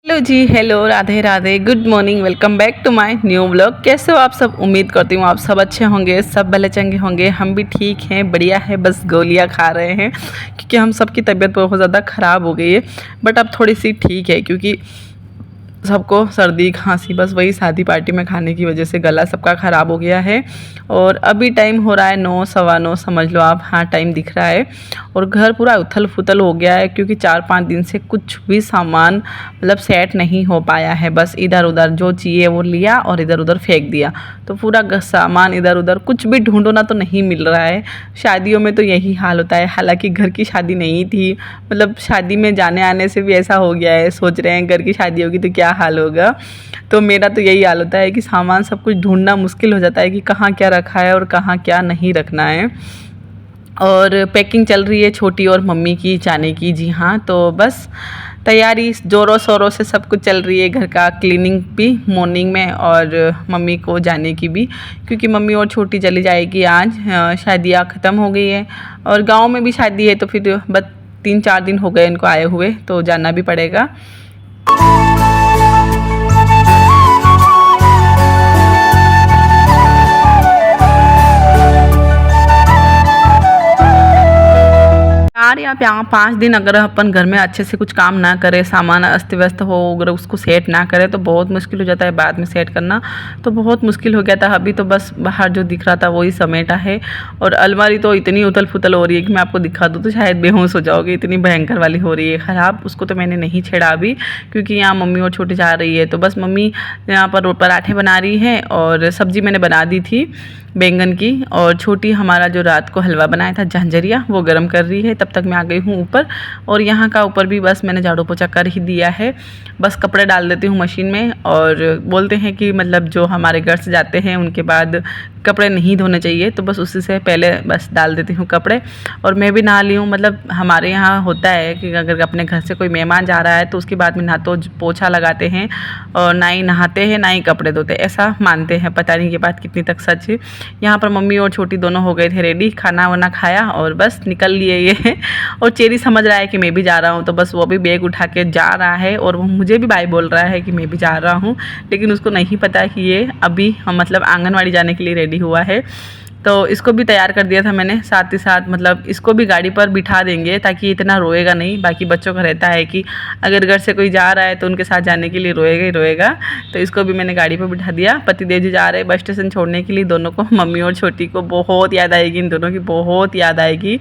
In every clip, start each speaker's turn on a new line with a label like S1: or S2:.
S1: Hello ji, hello, Radhe Radhe, good morning, welcome back to my new vlog. कैसे हो आप सब? उम्मीद करती हूँ आप सब अच्छे होंगे, सब भले चंगे होंगे। हम भी ठीक हैं, बढ़िया है, बस गोलियाँ खा रहे हैं क्योंकि हम सब की तबीयत बहुत ज़्यादा ख़राब हो गई है। बट अब थोड़ी सी ठीक है क्योंकि सबको सर्दी खांसी बस वही शादी पार्टी में खाने की वजह से गला सबका ख़राब हो गया है। और अभी टाइम हो रहा है 9 सवा 9 समझ लो आप, हाँ टाइम दिख रहा है। और घर पूरा उथल फुथल हो गया है क्योंकि 4-5 दिन से कुछ भी सामान मतलब सेट नहीं हो पाया है। बस इधर उधर जो चाहिए वो लिया और इधर उधर फेंक दिया, तो पूरा सामान इधर उधर, कुछ भी ढूंढो ना तो नहीं मिल रहा है। शादियों में तो यही हाल होता है, हालांकि घर की शादी नहीं थी, मतलब शादी में जाने आने से भी ऐसा हो गया है। सोच रहे हैं घर की शादी होगी तो क्या हाल होगा। तो मेरा तो यही हाल होता है कि सामान सब कुछ ढूंढना मुश्किल हो जाता है कि कहाँ क्या रखा है और कहाँ क्या नहीं रखना है। और पैकिंग चल रही है छोटी और मम्मी की जाने की। जी हाँ, तो बस तैयारी ज़ोरों शोरों से सब कुछ चल रही है। घर का क्लीनिंग भी मॉर्निंग में और मम्मी को जाने की भी, क्योंकि मम्मी और छोटी चली जाएगी आज। शादियाँ ख़त्म हो गई है और गांव में भी शादी है, तो फिर बस 3-4 दिन हो गए इनको आए हुए, तो जाना भी पड़ेगा। यार यहाँ 5 दिन अगर अपन घर में अच्छे से कुछ काम ना करें, सामान अस्त व्यस्त हो, अगर उसको सेट ना करें तो बहुत मुश्किल हो जाता है बाद में सेट करना। तो बहुत मुश्किल हो गया था। अभी तो बस बाहर जो दिख रहा था वही समेटा है। और अलमारी तो इतनी उथल फुथल हो रही है कि मैं आपको दिखा दूँ तो शायद बेहोश हो जाओगे, इतनी भयंकर वाली हो रही है ख़राब। उसको तो मैंने नहीं छेड़ा अभी क्योंकि यहाँ मम्मी और छोटी जा रही है, तो बस मम्मी यहाँ पर पराठे बना रही है और सब्ज़ी मैंने बना दी थी बैंगन की। और छोटी हमारा जो रात को हलवा बनाया था झांझरिया, वो गर्म कर रही है। तब तक मैं आ गई हूँ ऊपर, और यहाँ का ऊपर भी बस मैंने झाड़ू पोछा कर ही दिया है। बस कपड़े डाल देती हूँ मशीन में। और बोलते हैं कि मतलब जो हमारे घर से जाते हैं उनके बाद कपड़े नहीं धोने चाहिए, तो बस उसी से पहले बस डाल देती हूँ कपड़े। और मैं भी नहा ली हूँ। मतलब हमारे यहाँ होता है कि अगर अपने घर से कोई मेहमान जा रहा है तो उसके बाद में ना तो पोछा लगाते हैं और ना ही नहाते हैं ना ही कपड़े धोते, ऐसा मानते हैं। पता नहीं ये बात कितनी तक सच है। यहाँ पर मम्मी और छोटी दोनों हो गए थे रेडी, खाना वाना खाया और बस निकल लिए ये। और चेरी समझ रहा है कि मैं भी जा रहा हूँ, तो बस वो भी बैग उठा के जा रहा है और वो मुझे भी बाय बोल रहा है कि मैं भी जा रहा हूँ। लेकिन उसको नहीं पता कि ये अभी मतलब आंगनवाड़ी जाने के लिए रेडी हुआ है। तो इसको भी तैयार कर दिया था मैंने साथ ही साथ, मतलब इसको भी गाड़ी पर बिठा देंगे ताकि इतना रोएगा नहीं। बाकी बच्चों का रहता है कि अगर घर से कोई जा रहा है तो उनके साथ जाने के लिए रोएगा ही रोएगा। तो इसको भी मैंने गाड़ी पर बिठा दिया। पतिदेव जी जा रहे हैं बस स्टेशन छोड़ने के लिए दोनों को। मम्मी और छोटी को बहुत याद आएगी, इन दोनों की बहुत याद आएगी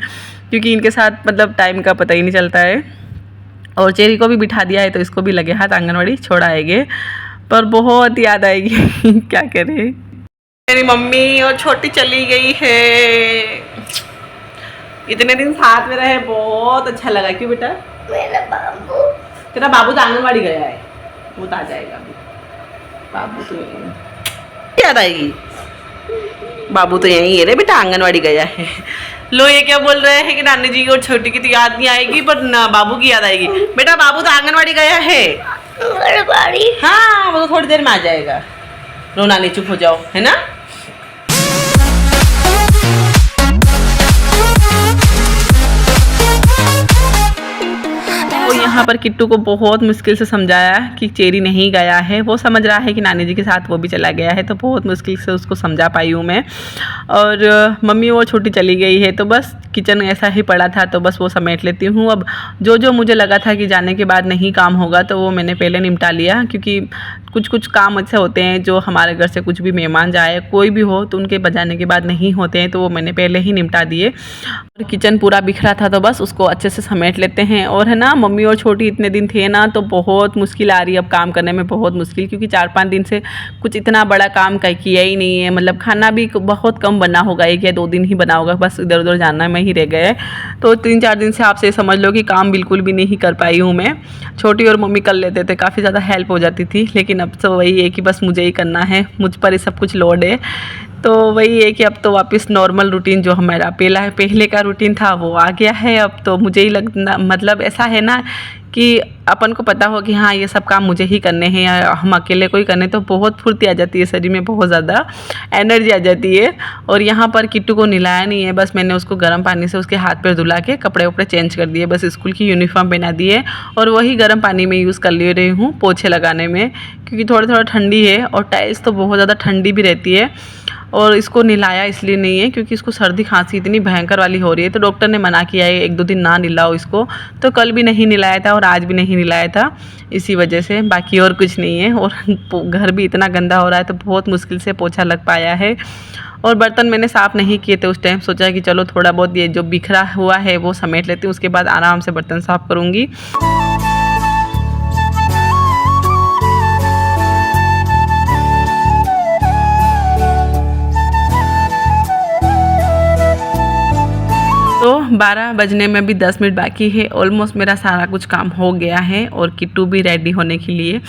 S1: क्योंकि इनके साथ मतलब टाइम का पता ही नहीं चलता है। और चेरी को भी बिठा दिया है तो इसको भी लगे हाथ आंगनवाड़ी छोड़ाएंगे, पर बहुत याद आएगी क्या करें। मेरी मम्मी और छोटी चली गई है, इतने दिन साथ में रहे, बहुत अच्छा लगा। क्यों बेटा? मेरा बाबू, तेरा बाबू तो आंगनवाड़ी गया है, वो तो आ जाएगा अभी। बाबू तो यही याद आएगी, बाबू तो यही है रे बेटा, आंगनवाड़ी गया है। लो ये क्या बोल रहे हैं कि नानी जी और छोटी की तो याद नहीं आएगी पर ना बाबू की याद आएगी। बेटा बाबू तो आंगनवाड़ी गया है। हाँ वो तो थोड़ी देर में आ जाएगा। रो नानी चुप हो जाओ, है ना। तो यहाँ पर किट्टू को बहुत मुश्किल से समझाया कि चेरी नहीं गया है। वो समझ रहा है कि नानी जी के साथ वो भी चला गया है, तो बहुत मुश्किल से उसको समझा पाई हूँ मैं। और मम्मी वो छोटी चली गई है तो बस किचन ऐसा ही पड़ा था तो बस वो समेट लेती हूँ। अब जो जो मुझे लगा था कि जाने के बाद नहीं काम होगा तो वो मैंने पहले निपटा लिया, क्योंकि कुछ कुछ काम ऐसे होते हैं जो हमारे घर से कुछ भी मेहमान जाए कोई भी हो तो उनके बजाने के बाद नहीं होते हैं, तो वो मैंने पहले ही निपटा दिए। और किचन पूरा बिखरा था तो बस उसको अच्छे से समेट लेते हैं। और है ना, मम्मी और छोटी इतने दिन थे ना तो बहुत मुश्किल आ रही है अब काम करने में, बहुत मुश्किल, क्योंकि 4-5 दिन से कुछ इतना बड़ा काम किया ही नहीं है। मतलब खाना भी बहुत कम बना होगा, 1 या 2 दिन ही बना होगा, बस इधर उधर जाना में ही रह गए। तो 3-4 दिन से आपसे समझ लो कि काम बिल्कुल भी नहीं कर पाई हूँ मैं। छोटी और मम्मी कर लेते थे, काफ़ी ज़्यादा हेल्प हो जाती थी, लेकिन अब तो वही है कि बस मुझे ही करना है, मुझ पर ही सब कुछ लोड है। तो वही है कि अब तो वापस नॉर्मल रूटीन जो हमारा पहले का रूटीन था वो आ गया है। अब तो मुझे ही लगना मतलब ऐसा है ना कि अपन को पता हो कि हाँ ये सब काम मुझे ही करने हैं या हम अकेले को ही करने, तो बहुत फुर्ती आ जाती है शरीर में, बहुत ज़्यादा एनर्जी आ जाती है। और यहाँ पर किट्टू को नहलाया नहीं है, बस मैंने उसको गर्म पानी से उसके हाथ पैर धुला के कपड़े वपड़े चेंज कर दिए, बस स्कूल की यूनिफॉर्म पहना दी है और वही गर्म पानी में यूज़ कर ले रही हूँ पोछे लगाने में, क्योंकि थोड़ा थोड़ा ठंडी है और टाइल्स तो बहुत ज़्यादा ठंडी भी रहती है। और इसको नहलाया इसलिए नहीं है क्योंकि इसको सर्दी खांसी इतनी भयंकर वाली हो रही है, तो डॉक्टर ने मना किया है 1-2 दिन ना नहलाओ इसको, तो कल भी नहीं नहलाया था और आज भी नहीं नहलाया था इसी वजह से, बाकी और कुछ नहीं है। और घर भी इतना गंदा हो रहा है तो बहुत मुश्किल से पोछा लग पाया है। और बर्तन मैंने साफ़ नहीं किए थे उस टाइम, सोचा कि चलो थोड़ा बहुत ये जो बिखरा हुआ है वो समेट लेती हूँ, उसके बाद आराम से बर्तन साफ़ करूँगी। तो 12 बजने में भी 10 मिनट बाकी है। ऑलमोस्ट मेरा सारा कुछ काम हो गया है और किट्टू भी रेडी होने के लिए,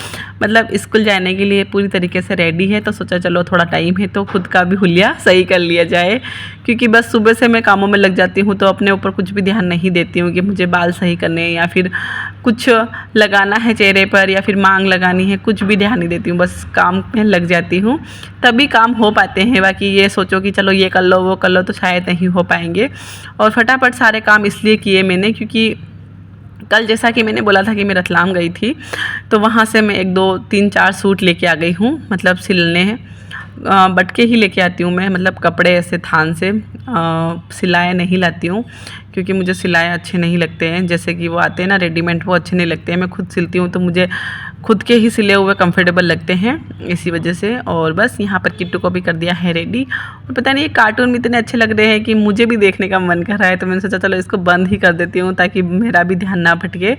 S1: मतलब स्कूल जाने के लिए पूरी तरीके से रेडी है। तो सोचा चलो थोड़ा टाइम है तो खुद का भी हुलिया सही कर लिया जाए, क्योंकि बस सुबह से मैं कामों में लग जाती हूँ तो अपने ऊपर कुछ भी ध्यान नहीं देती हूँ कि मुझे बाल सही करने या फिर कुछ लगाना है चेहरे पर या फिर मांग लगानी है, कुछ भी ध्यान नहीं देती हूँ, बस काम में लग जाती हूँ तभी काम हो पाते हैं। बाकी ये सोचो कि चलो ये कर लो वो कर लो तो शायद नहीं हो पाएंगे। और फटाफट सारे काम इसलिए किए मैंने क्योंकि कल जैसा कि मैंने बोला था कि मैं रतलाम गई थी, तो वहाँ से मैं 1-2-3-4 सूट लेके आ गई हूँ, मतलब सिलने हैं। बटके ही लेके आती हूँ मैं, मतलब कपड़े ऐसे थान से सिलाया नहीं लाती हूँ क्योंकि मुझे सिलाए अच्छे नहीं लगते हैं, जैसे कि वो आते हैं ना रेडीमेड, वो अच्छे नहीं लगते हैं। मैं खुद सिलती हूँ तो मुझे खुद के ही सिले हुए कंफर्टेबल लगते हैं, इसी वजह से। और बस यहाँ पर किट्टू को भी कर दिया है रेडी। और पता नहीं ये कार्टून भी इतने अच्छे लग रहे हैं कि मुझे भी देखने का मन कर रहा है, तो मैंने सोचा चलो इसको बंद ही कर देती हूँ ताकि मेरा भी ध्यान ना भटके।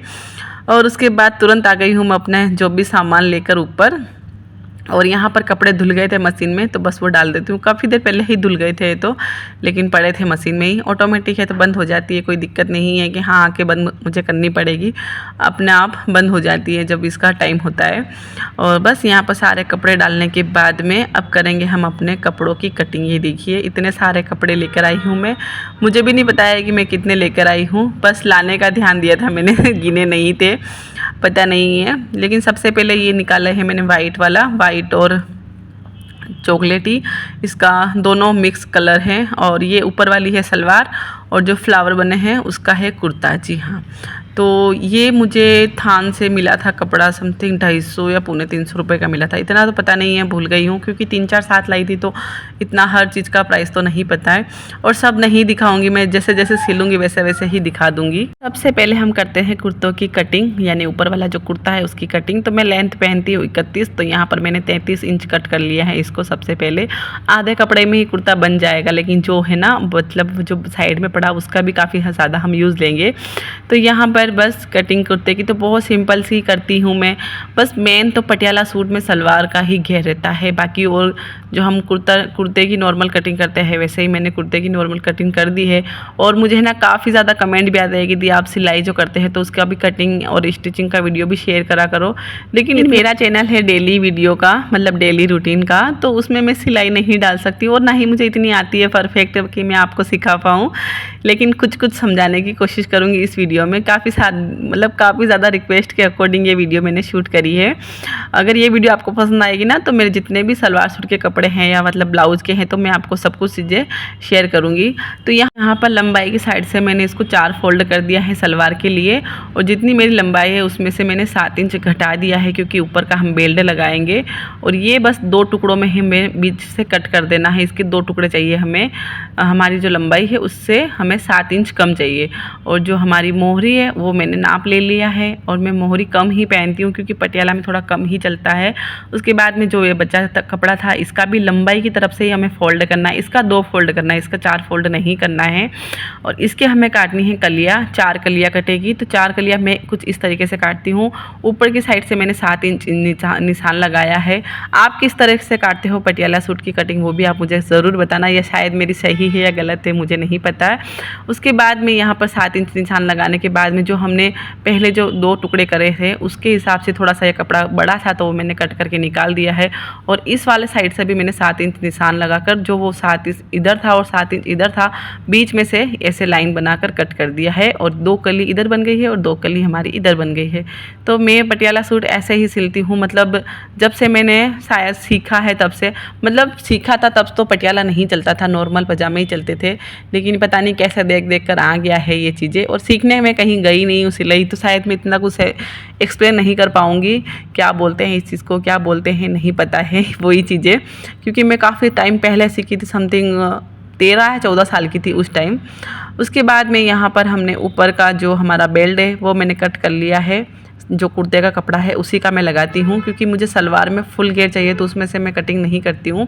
S1: और उसके बाद तुरंत आ गई हूँ मैं अपने जो भी सामान लेकर ऊपर। और यहाँ पर कपड़े धुल गए थे मशीन में, तो बस वो डाल देती हूँ। काफ़ी देर पहले ही धुल गए थे तो, लेकिन पड़े थे मशीन में ही। ऑटोमेटिक है तो बंद हो जाती है, कोई दिक्कत नहीं है कि हाँ आके बंद मुझे करनी पड़ेगी, अपने आप बंद हो जाती है जब इसका टाइम होता है। और बस यहाँ पर सारे कपड़े डालने के बाद में अब करेंगे हम अपने कपड़ों की कटिंग। ये देखिए इतने सारे कपड़े लेकर आई हूँ मैं, मुझे भी नहीं बताया कि मैं कितने लेकर आई हूँ, बस लाने का ध्यान दिया था मैंने गिने नहीं थे, पता नहीं है। लेकिन सबसे पहले ये निकाला है मैंने वाइट वाला, वाइट और चॉकलेटी, इसका दोनों मिक्स कलर हैं। और ये ऊपर वाली है सलवार और जो फ्लावर बने हैं उसका है कुर्ता। जी हाँ, तो ये मुझे थान से मिला था कपड़ा, समथिंग 250 या 350 रुपये का मिला था, इतना तो पता नहीं है, भूल गई हूँ क्योंकि 3-4 साथ लाई थी तो इतना हर चीज़ का प्राइस तो नहीं पता है। और सब नहीं दिखाऊंगी मैं, जैसे जैसे सिलूँगी वैसे वैसे ही दिखा दूँगी। सबसे पहले हम करते हैं कुर्तों की कटिंग, यानी ऊपर वाला जो कुर्ता है उसकी कटिंग। तो मैं लेंथ पहनती हूँ 31, तो यहाँ पर मैंने 33 इंच कट कर लिया है इसको। सबसे पहले आधे कपड़े में ही कुर्ता बन जाएगा, लेकिन जो है ना मतलब जो साइड में पड़ा उसका भी काफ़ी ज़्यादा हम यूज़ लेंगे। तो यहाँ पर बस कटिंग कुर्ते की तो बहुत सिंपल सी करती हूँ मैं, बस मेन तो पटियाला सूट में सलवार का ही घेर रहता है। बाकी और जो हम कुर्ते की नॉर्मल कटिंग करते हैं वैसे ही मैंने कुर्ते की नॉर्मल कटिंग कर दी है। और मुझे ना काफ़ी ज़्यादा कमेंट भी आते हैं कि दी आप सिलाई जो करते हैं तो उसका भी कटिंग और स्टिचिंग का वीडियो भी शेयर करा करो। लेकिन मेरा चैनल है डेली वीडियो का, मतलब डेली रूटीन का, तो उसमें मैं सिलाई नहीं डाल सकती और ना ही मुझे इतनी आती है परफेक्ट कि मैं आपको सिखा पाऊँ। लेकिन कुछ कुछ समझाने की कोशिश करूँगी इस वीडियो में। काफ़ी ज़्यादा रिक्वेस्ट के अकॉर्डिंग ये वीडियो मैंने शूट करी है। अगर ये वीडियो आपको पसंद आएगी ना तो मेरे जितने भी सलवार सूट के कपड़े हैं या मतलब ब्लाउज के हैं तो मैं आपको सब कुछ चीज़ें शेयर करूँगी। तो यहाँ पर लंबाई की साइड से मैंने इसको 4 फोल्ड कर दिया है सलवार के लिए, और जितनी मेरी लंबाई है उसमें से मैंने 7 इंच घटा दिया है क्योंकि ऊपर का हम बेल्ट लगाएंगे। और ये बस 2 टुकड़ों में हमें बीच से कट कर देना है, इसके 2 टुकड़े चाहिए हमें। हमारी जो लंबाई है उससे हमें 7 इंच कम चाहिए। और जो हमारी मोहरी है वो मैंने नाप ले लिया है, और मैं मोहरी कम ही पहनती हूँ क्योंकि पटियाला में थोड़ा कम ही चलता है। उसके बाद में जो ये बचा कपड़ा था इसका भी लंबाई की तरफ से ही हमें फोल्ड करना है, इसका 2 फोल्ड करना है, इसका 4 फोल्ड नहीं करना है। और इसके हमें काटनी है कलियाँ, 4 कलियाँ कटेगी। तो 4 कलियाँ मैं कुछ इस तरीके से काटती हूँ। ऊपर की साइड से मैंने 7 इंच निशान लगाया है। आप किस तरह से काटते हो पटियाला सूट की कटिंग वो भी आप मुझे ज़रूर बताना, या शायद मेरी सही है या गलत है मुझे नहीं पता है। उसके बाद में यहाँ पर 7 इंच निशान लगाने के बाद में जो हमने पहले जो 2 टुकड़े करे थे उसके हिसाब से थोड़ा सा ये कपड़ा बड़ा था तो वो मैंने कट करके निकाल दिया है। और इस वाले साइड से भी मैंने 7 इंच निशान लगाकर, जो वो 7 इंच इधर था और 7 इंच इधर था, बीच में से ऐसे लाइन बनाकर कट कर दिया है और 2 कली इधर बन गई है और 2 कली हमारी इधर बन गई है। तो मैं पटियाला सूट ऐसे ही सिलती हूँ, मतलब जब से मैंने शायद सीखा है तब से, मतलब सीखा था तब तो पटियाला नहीं चलता था, नॉर्मल पजामे ही चलते थे, लेकिन पता नहीं कैसे देख देख कर आ गया है ये चीज़ें। और सीखने में कहीं गई नहीं हूँ सिलाई, तो शायद मैं इतना कुछ एक्सप्लेन नहीं कर पाऊँगी, क्या बोलते हैं इस चीज़ को, क्या बोलते हैं नहीं पता है वही चीज़ें, क्योंकि मैं काफ़ी टाइम पहले सीखी थी, समथिंग 13 या 14 साल की थी उस टाइम। उसके बाद में यहाँ पर हमने ऊपर का जो हमारा बेल्ट है वो मैंने कट कर लिया है, जो कुर्ते का कपड़ा है उसी का मैं लगाती हूँ, क्योंकि मुझे सलवार में फुल घेर चाहिए तो उसमें से मैं कटिंग नहीं करती हूँ।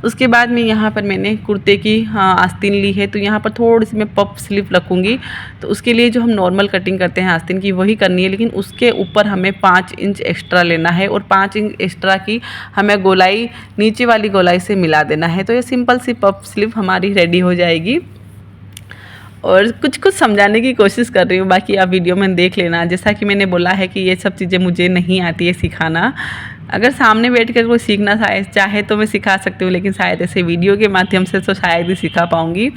S1: उसके बाद में यहाँ पर मैंने कुर्ते की आस्तीन ली है, तो यहाँ पर थोड़ी सी मैं पफ स्लीव रखूँगी, तो उसके लिए जो हम नॉर्मल कटिंग करते हैं आस्तीन की वही करनी है, लेकिन उसके ऊपर हमें 5 इंच एक्स्ट्रा लेना है और 5 इंच एक्स्ट्रा की हमें गोलाई नीचे वाली गोलाई से मिला देना है। तो ये सिंपल सी पफ स्लीव हमारी रेडी हो जाएगी। और कुछ कुछ समझाने की कोशिश कर रही हूँ, बाकी आप वीडियो में देख लेना। जैसा कि मैंने बोला है कि ये सब चीज़ें मुझे नहीं आती है सिखाना, अगर सामने बैठ कर कोई सीखना चाहे तो मैं सिखा सकती हूँ, लेकिन शायद ऐसे वीडियो के माध्यम से तो शायद ही सिखा पाऊँगी।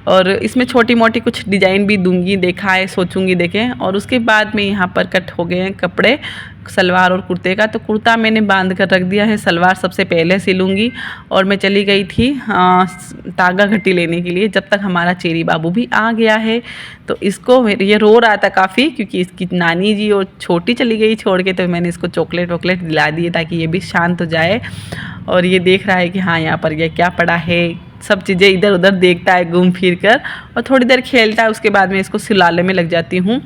S1: और इसमें छोटी मोटी कुछ डिज़ाइन भी दूंगी, देखा है, सोचूंगी देखें। और उसके बाद में यहाँ पर कट हो गए हैं कपड़े सलवार और कुर्ते का, तो कुर्ता मैंने बांध कर रख दिया है, सलवार सबसे पहले सिलूँगी। और मैं चली गई थी तागा घटी लेने के लिए, जब तक हमारा चेरी बाबू भी आ गया है। तो इसको ये रो रहा था काफ़ी, क्योंकि इसकी नानी जी और छोटी चली गई छोड़ के, तो मैंने इसको चॉकलेट वॉकलेट दिला दिए ताकि ये भी शांत हो जाए। और ये देख रहा है कि हाँ यहाँ पर ये क्या पड़ा है, सब चीज़ें इधर उधर देखता है घूम फिर कर, और थोड़ी देर खेलता है। उसके बाद में इसको सिलाने में लग जाती हूँ,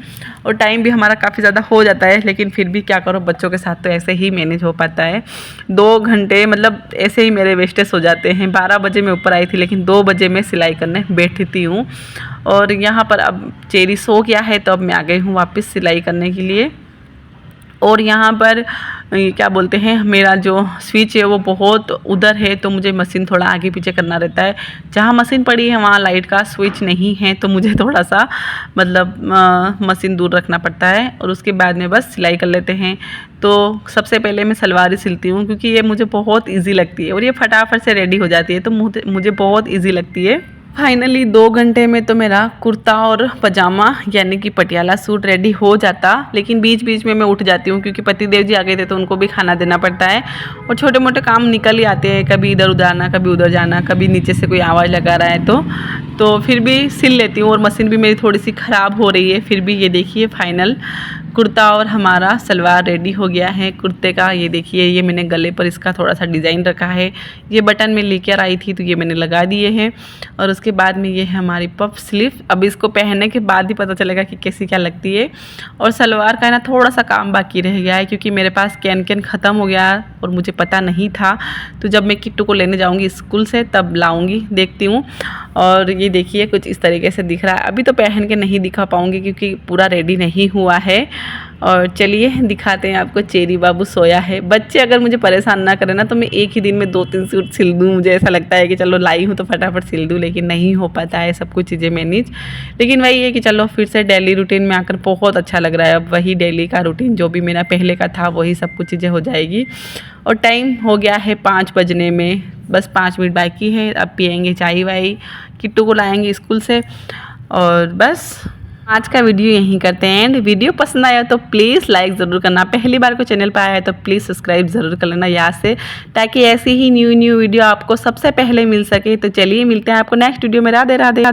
S1: और टाइम भी हमारा काफ़ी ज़्यादा हो जाता है, लेकिन फिर भी क्या करो, बच्चों के साथ तो ऐसे ही मैनेज हो पाता है। 2 घंटे मतलब ऐसे ही मेरे वेस्टेज हो जाते हैं। 12 बजे मैं ऊपर आई थी, लेकिन 2 बजे मैं सिलाई करने बैठती हूँ। और यहाँ पर अब चेरी सो गया है, तो अब मैं आ गई हूँ वापस सिलाई करने के लिए। और यहाँ पर क्या बोलते हैं, मेरा जो स्विच है वो बहुत उधर है, तो मुझे मशीन थोड़ा आगे पीछे करना रहता है। जहाँ मशीन पड़ी है वहाँ लाइट का स्विच नहीं है, तो मुझे थोड़ा सा मतलब मशीन दूर रखना पड़ता है। और उसके बाद में बस सिलाई कर लेते हैं। तो सबसे पहले मैं सलवार ही सिलती हूँ, क्योंकि ये मुझे बहुत ईजी लगती है और ये फटाफट से रेडी हो जाती है, तो मुझे बहुत ईजी लगती है। फाइनली 2 घंटे में तो मेरा कुर्ता और पजामा यानी कि पटियाला सूट रेडी हो जाता, लेकिन बीच बीच में मैं उठ जाती हूँ, क्योंकि पतिदेव जी आ गए थे तो उनको भी खाना देना पड़ता है, और छोटे मोटे काम निकल ही आते हैं, कभी इधर उधर आना, कभी उधर जाना, कभी नीचे से कोई आवाज़ लगा रहा है तो फिर भी सिल लेती हूँ। और मशीन भी मेरी थोड़ी सी ख़राब हो रही है, फिर भी ये देखिए फाइनल कुर्ता और हमारा सलवार रेडी हो गया है। कुर्ते का ये देखिए, ये मैंने गले पर इसका थोड़ा सा डिज़ाइन रखा है, ये बटन में लेकर आई थी तो ये मैंने लगा दिए हैं। और उसके बाद में ये है हमारी पफ स्लीव। अब इसको पहनने के बाद ही पता चलेगा कि कैसी क्या लगती है। और सलवार का ना थोड़ा सा काम बाकी रह गया है, क्योंकि मेरे पास कैन ख़त्म हो गया और मुझे पता नहीं था, तो जब मैं किट्टू को लेने जाऊँगी स्कूल से तब लाऊँगी, देखती हूँ। और ये देखिए कुछ इस तरीके से दिख रहा है। अभी तो पहन के नहीं दिखा पाऊँगी क्योंकि पूरा रेडी नहीं हुआ है। और चलिए दिखाते हैं आपको, चेरी बाबू सोया है। बच्चे अगर मुझे परेशान ना करें ना तो मैं एक ही दिन में 2-3 सूट सिल दूँ। मुझे ऐसा लगता है कि चलो लाई हूँ तो फटाफट सिल दूँ, लेकिन नहीं हो पाता है सब कुछ चीज़ें मैनेज। लेकिन वही है कि चलो फिर से डेली रूटीन में आकर बहुत अच्छा लग रहा है। अब वही डेली का रूटीन जो भी मेरा पहले का था वही सब कुछ चीज़ें हो जाएगी। और टाइम हो गया है 5 बजने में, बस 5 मिनट बाकी है। अब पियेंगे चाय वाई, किट्टू को लाएंगे स्कूल से, और बस आज का वीडियो यहीं करते हैं एंड। वीडियो पसंद आया तो प्लीज़ लाइक ज़रूर करना। पहली बार को चैनल पर आया है तो प्लीज़ सब्सक्राइब ज़रूर कर लेना याद से, ताकि ऐसी ही न्यू वीडियो आपको सबसे पहले मिल सके। तो चलिए मिलते हैं आपको नेक्स्ट वीडियो में। राधे राधे।